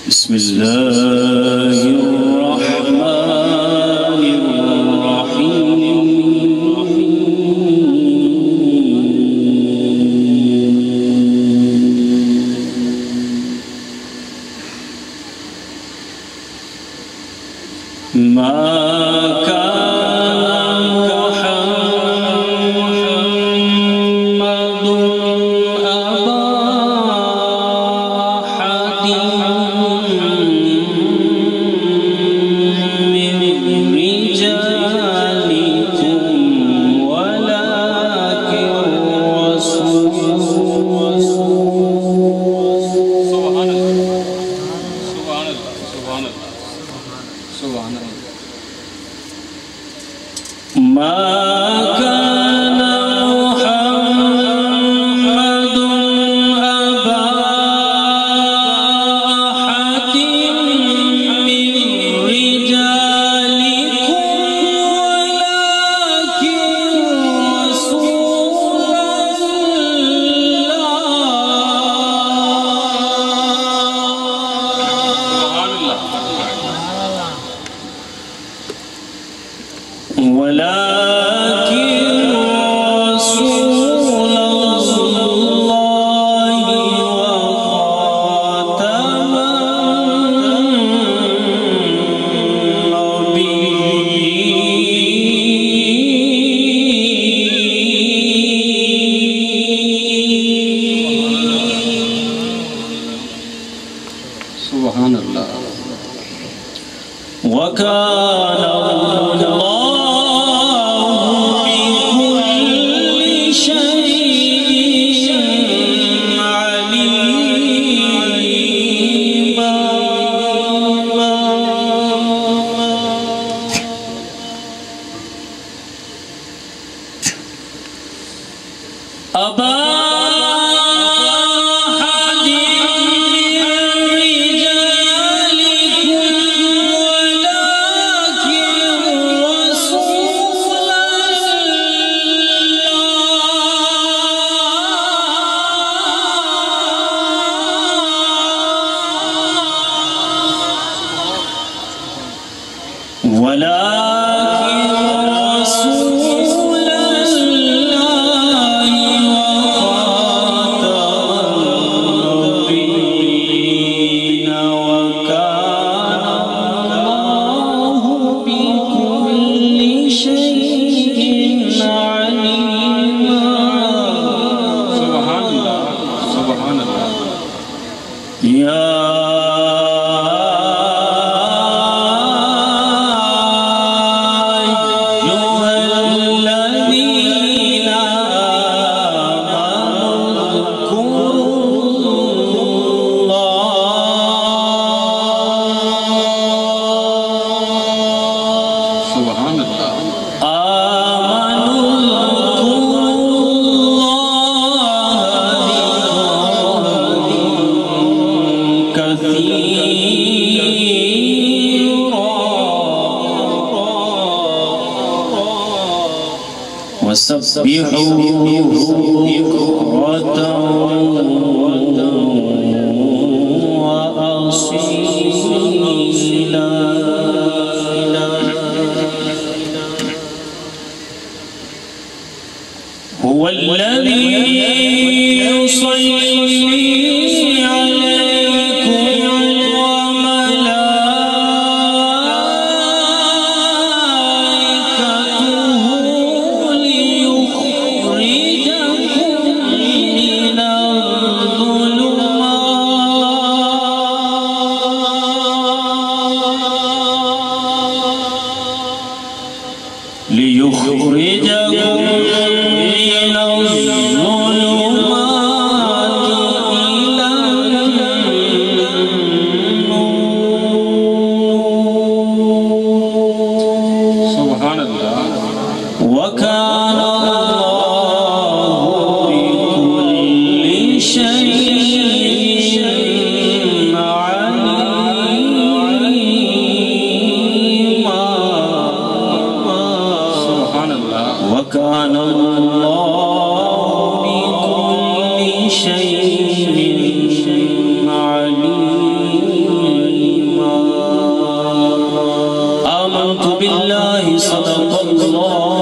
بسم الله الرحمن الرحيم. ما كان محمد أبا أحد من رجالكم ولكن رسول. سبحان الله. ما كان محمد أبا أحد من رجالكم ولكن رسول ولكن رسول الله وخاتم النبيين. سبحان الله. وكان أبا أحد من رجالكم ولكن رسول الله ولكن رسول يا أيها الذين آمنوا اذكروا الله. سبحان الله. وسبحوه بكرة وأصيلا. هو الذي يصلي عليكم ليخرجكم من الظلمات إلى النور. سبحان الله. وكان الله بكل شيء وكان الله بكل شيء عليما. بالله صدق الله